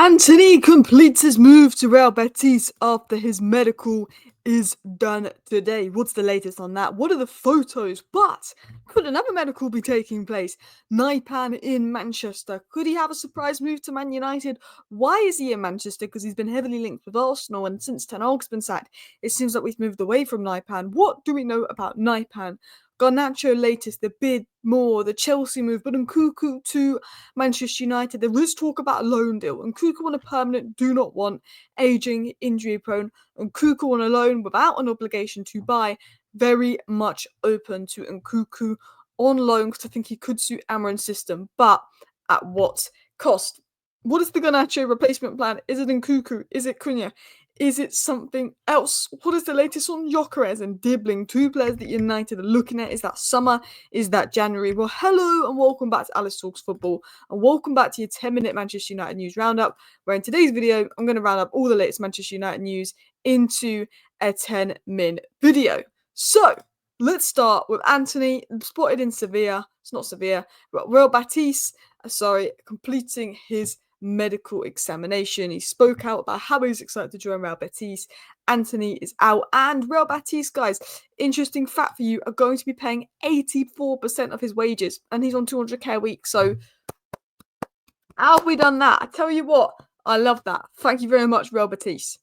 Antony completes his move to Real Betis after his medical is done today. What's the latest on that? What are the photos? But could another medical be taking place? Nypan in Manchester. Could he have a surprise move to Man United? Why is he in Manchester? Because he's been heavily linked with Arsenal, and since Ten Hag's been sacked, it seems like we've moved away from Nypan. What do we know about Nypan? Garnacho latest, the bid more, the Chelsea move, but Nkunku to Manchester United. There is talk about a loan deal. Nkunku on a permanent, do not want, aging, injury prone. Nkunku on a loan without an obligation to buy, very much open to Nkunku on loan because I think he could suit Amorim's system, but at what cost? What is the Garnacho replacement plan? Is it Nkunku? Is it Cunha? Is it something else? What is the latest on Gyökeres and Dibbling? Two players that United are looking at. Is that summer? Is that January? Well, hello and welcome back to Alice Talks Football, and welcome back to your 10-minute Manchester United news roundup, where in today's video, I'm going to round up all the latest Manchester United news into a 10-minute video. So, let's start with Antony, spotted in Sevilla. It's not Sevilla, but Real Betis, completing his medical examination. He spoke out about how he's excited to join Real Betis. Antony is out, and Real Betis, guys, interesting fact for you, are going to be paying 84% of his wages, and he's on 200k a week. So how have we done that? I tell you what, I love that. Thank you very much, Real Betis.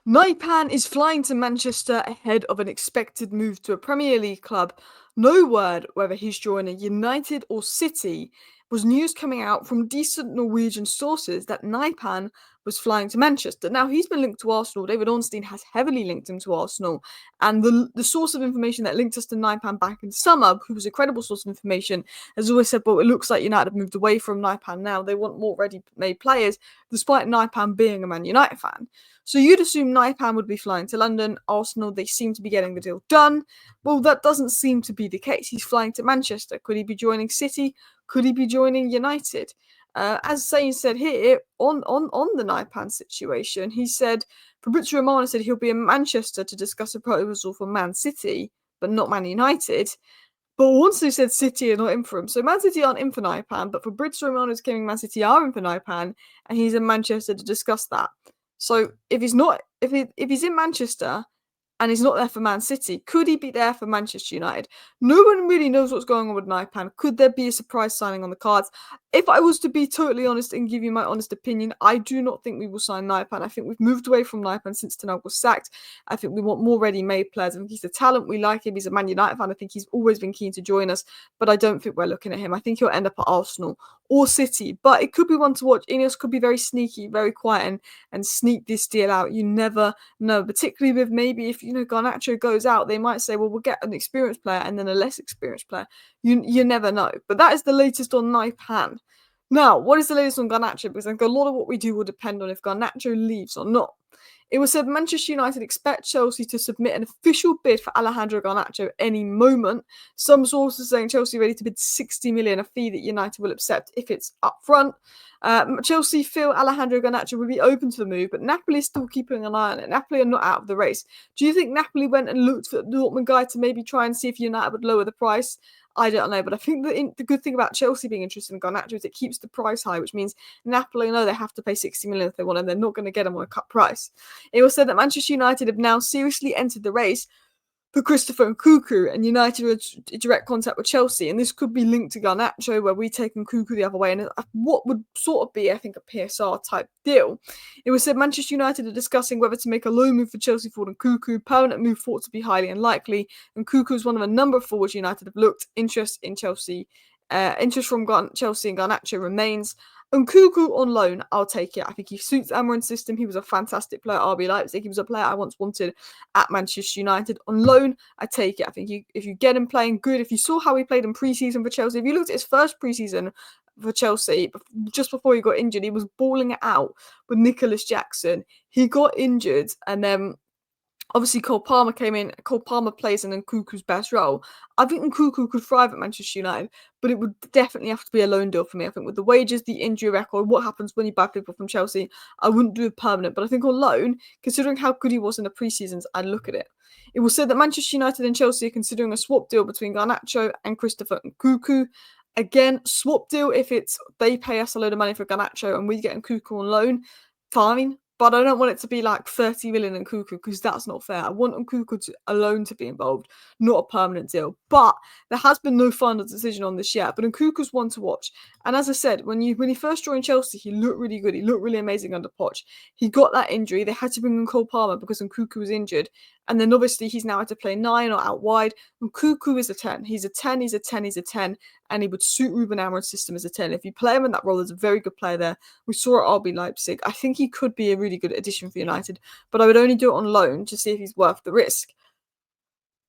Nypan is flying to Manchester ahead of an expected move to a Premier League club. No word whether he's joining United or City, was news coming out from decent Norwegian sources that Nypan was flying to Manchester. Now, he's been linked to Arsenal. David Ornstein has heavily linked him to Arsenal. And the source of information that linked us to Nypan back in the summer, who was a credible source of information, has always said, well, it looks like United have moved away from Nypan now. They want more ready-made players, despite Nypan being a Man United fan. So you'd assume Nypan would be flying to London. Arsenal, they seem to be getting the deal done. Well, that doesn't seem to be the case. He's flying to Manchester. Could he be joining City? Could he be joining United? As Zane said here, on the Nypan situation, he said, Fabrizio Romano said he'll be in Manchester to discuss a proposal for Man City, but not Man United. But once they said City are not in for him. So Man City aren't in for Nypan, but Fabrizio Romano is claiming Man City are in for Nypan, and he's in Manchester to discuss that. So if he's not, if he's in Manchester and he's not there for Man City, could he be there for Manchester United? No one really knows what's going on with Nypan. Could there be a surprise signing on the cards? If I was to be totally honest and give you my honest opinion, I do not think we will sign Nypan. I think we've moved away from Nypan since Ten Hag was sacked. I think we want more ready-made players. I think he's a talent. We like him. He's a Man United fan. I think he's always been keen to join us, but I don't think we're looking at him. I think he'll end up at Arsenal or City, but it could be one to watch. Ineos could be very sneaky, very quiet, and sneak this deal out. You never know, particularly with maybe if, Garnacho goes out, they might say, well, we'll get an experienced player and then a less experienced player. You never know. But that is the latest on Nypan. Now, what is the latest on Garnacho? Because I think a lot of what we do will depend on if Garnacho leaves or not. It was said Manchester United expect Chelsea to submit an official bid for Alejandro Garnacho any moment. Some sources saying Chelsea are ready to bid 60 million, a fee that United will accept if it's up front. Chelsea feel Alejandro Garnacho would be open to the move, but Napoli is still keeping an eye on it. Napoli are not out of the race. Do you think Napoli went and looked for the Dortmund guy to maybe try and see if United would lower the price? I don't know, but I think the good thing about Chelsea being interested in Garnacho is it keeps the price high, which means Napoli know they have to pay 60 million if they want, and they're not going to get him on a cut price. It was said that Manchester United have now seriously entered the race for Christopher Nkunku, and United are in direct contact with Chelsea, and this could be linked to Garnacho, where we take Nkunku the other way, and what would sort of be, I think, a PSR type deal. It was said Manchester United are discussing whether to make a loan move for Chelsea for Nkunku, permanent move thought to be highly unlikely. Nkunku is one of a number of forwards United have looked. Interest from Chelsea and Garnacho remains. Nkunku on loan, I'll take it. I think he suits Amorim's system. He was a fantastic player at RB Leipzig. He was a player I once wanted at Manchester United. On loan, I take it. I think if you get him playing good, if you saw how he played in pre-season for Chelsea, if you looked at his first pre-season for Chelsea, just before he got injured, he was balling it out with Nicholas Jackson. He got injured, and then obviously Cole Palmer came in. Cole Palmer plays in Nkunku's best role. I think Nkunku could thrive at Manchester United, but it would definitely have to be a loan deal for me. I think with the wages, the injury record, what happens when you buy people from Chelsea, I wouldn't do it permanent. But I think on loan, considering how good he was in the pre-seasons, I'd look at it. It was said that Manchester United and Chelsea are considering a swap deal between Garnacho and Christopher Nkunku. Again, swap deal if it's they pay us a load of money for Garnacho and we get Nkunku on loan, fine. But I don't want it to be like 30 million Nkunku because that's not fair. I want Nkunku alone to be involved, not a permanent deal. But there has been no final decision on this yet. But Nkunku's one to watch. And as I said, when he first joined Chelsea, he looked really good. He looked really amazing under Poch. He got that injury. They had to bring in Cole Palmer because Nkunku was injured. And then obviously he's now had to play 9 or out wide. Nkunku is a 10. He's a 10, he's a 10, he's a 10. And he would suit Ruben Amorim's system as a 10. If you play him in that role, there's a very good player there. We saw at RB Leipzig. I think he could be a really good addition for United, but I would only do it on loan to see if he's worth the risk.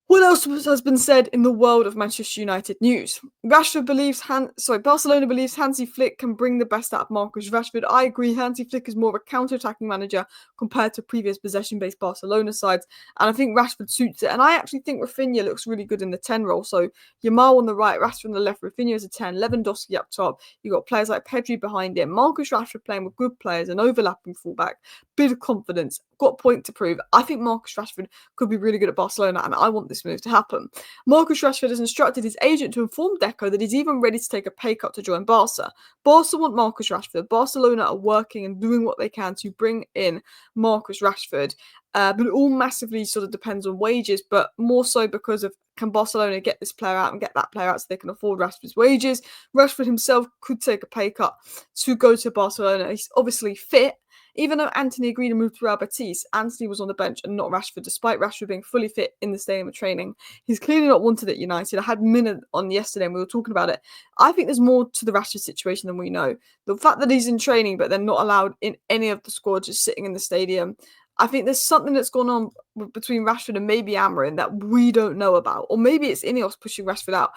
What else has been said in the world of Manchester United news? Barcelona believes Hansi Flick can bring the best out of Marcus Rashford. I agree. Hansi Flick is more of a counter-attacking manager compared to previous possession-based Barcelona sides, and I think Rashford suits it. And I actually think Rafinha looks really good in the 10 role. So Yamal on the right, Rashford on the left, Rafinha is a 10, Lewandowski up top. You've got players like Pedri behind him, Marcus Rashford playing with good players, an overlapping fullback, bit of confidence, got a point to prove. I think Marcus Rashford could be really good at Barcelona, and I want this move to happen. Marcus Rashford has instructed his agent to inform Deco that he's even ready to take a pay cut to join Barca. Barca want Marcus Rashford. Barcelona are working and doing what they can to bring in Marcus Rashford. But it all massively sort of depends on wages, but more so because of can Barcelona get this player out and get that player out so they can afford Rashford's wages. Rashford himself could take a pay cut to go to Barcelona. He's obviously fit. Even though Antony agreed to move to Real Betis, Antony was on the bench and not Rashford, despite Rashford being fully fit in the stadium of training. He's clearly not wanted at United. I had Minna on yesterday and we were talking about it. I think there's more to the Rashford situation than we know. The fact that he's in training but they're not allowed in any of the squad, just sitting in the stadium, I think there's something that's gone on between Rashford and maybe Amorim that we don't know about. Or maybe it's Ineos pushing Rashford out.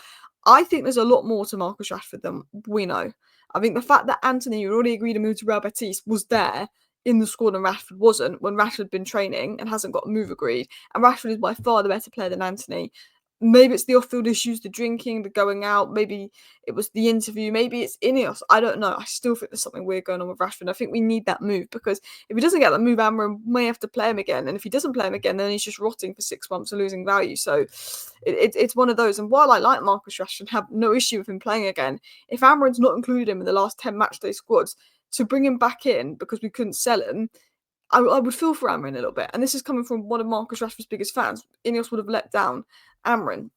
I think there's a lot more to Marcus Rashford than we know. I think the fact that Antony, who already agreed to move to Real Betis, was there in the squad and Rashford wasn't, when Rashford had been training and hasn't got a move agreed, and Rashford is by far the better player than Antony. Maybe it's the off-field issues, the drinking, the going out. Maybe it was the interview. Maybe it's Ineos. I don't know. I still think there's something weird going on with Rashford. I think we need that move because if he doesn't get that move, Amorim may have to play him again. And if he doesn't play him again, then he's just rotting for 6 months and losing value. So it's one of those. And while I like Marcus Rashford, have no issue with him playing again, if Amorim's not included him in the last 10 matchday squads, to bring him back in because we couldn't sell him, I would feel for Amorim a little bit. And this is coming from one of Marcus Rashford's biggest fans. Ineos would have let down Amorim.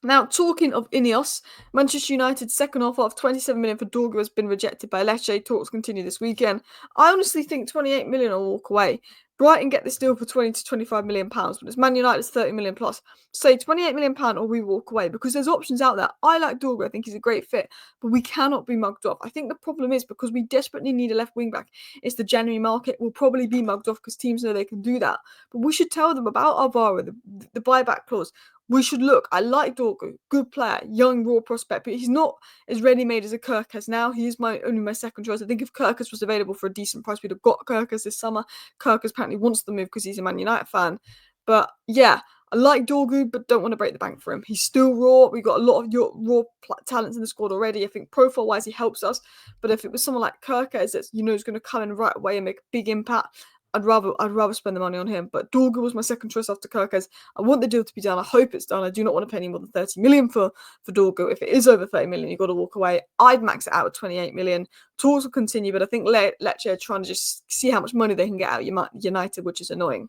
Now, talking of Ineos, Manchester United's second offer of 27 million for Dorgu has been rejected by Lecce. Talks continue this weekend. I honestly think 28 million will walk away. Brighton get this deal for 20 to 25 million pounds, but it's Man United's 30 million plus. Say 28 million pound or we walk away because there's options out there. I like Dorgu. I think he's a great fit, but we cannot be mugged off. I think the problem is because we desperately need a left wing back. It's the January market. We'll probably be mugged off because teams know they can do that. But we should tell them about Alvaro, the buyback clause. We should look. I like Dorgu, good player, young raw prospect, but he's not as ready-made as a Kirkes now. He is only my second choice. I think if Kirkes was available for a decent price, we'd have got Kirkes this summer. Kirkes apparently wants the move because he's a Man United fan. But yeah, I like Dorgu, but don't want to break the bank for him. He's still raw. We've got a lot of raw talents in the squad already. I think profile-wise, he helps us. But if it was someone like Kirkes that's is going to come in right away and make a big impact, I'd rather spend the money on him. But Dorgu was my second choice after Kirkes. I want the deal to be done. I hope it's done. I do not want to pay any more than 30 million for Dorgu. If it is over 30 million, you've got to walk away. I'd max it out at 28 million. Talks will continue, but I think Lecce are trying to just see how much money they can get out of United, which is annoying.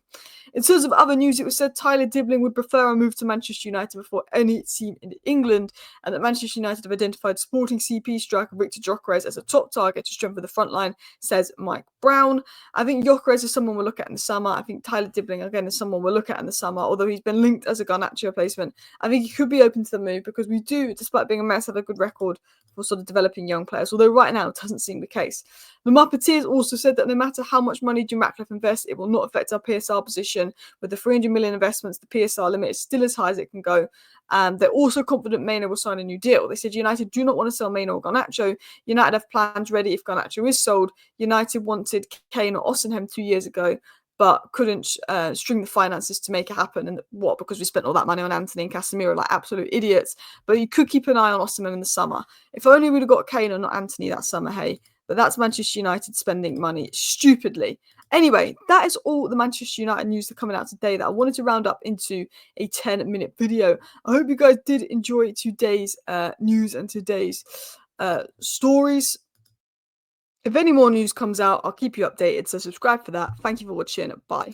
In terms of other news, it was said Tyler Dibbling would prefer a move to Manchester United before any team in England, and that Manchester United have identified Sporting CP striker Victor Gyökeres as a top target to strengthen the front line, says Mike Brown. I think Gyökeres is someone we'll look at in the summer. I think Tyler Dibbling, again, is someone we'll look at in the summer, although he's been linked as a Garnacho replacement. I think he could be open to the move because we do, despite being a mess, have a good record for sort of developing young players, although right now it doesn't seem the case. The Muppeteers also said that no matter how much money Jim Ratcliffe invests, it will not affect our PSR position. With the 300 million investments, the PSR limit is still as high as it can go. They're also confident Maynard will sign a new deal. They said United do not want to sell Maynard or Garnacho. United have plans ready if Garnacho is sold. United wanted Kane or Osimhen 2 years ago, but couldn't string the finances to make it happen. And what? Because we spent all that money on Antony and Casemiro like absolute idiots. But you could keep an eye on Osimhen in the summer. If only we'd have got Kane or not Antony that summer, hey, but that's Manchester United spending money stupidly. Anyway, that is all the Manchester United news that are coming out today that I wanted to round up into a 10-minute video. I hope you guys did enjoy today's news and today's stories. If any more news comes out, I'll keep you updated, so subscribe for that. Thank you for watching. Bye.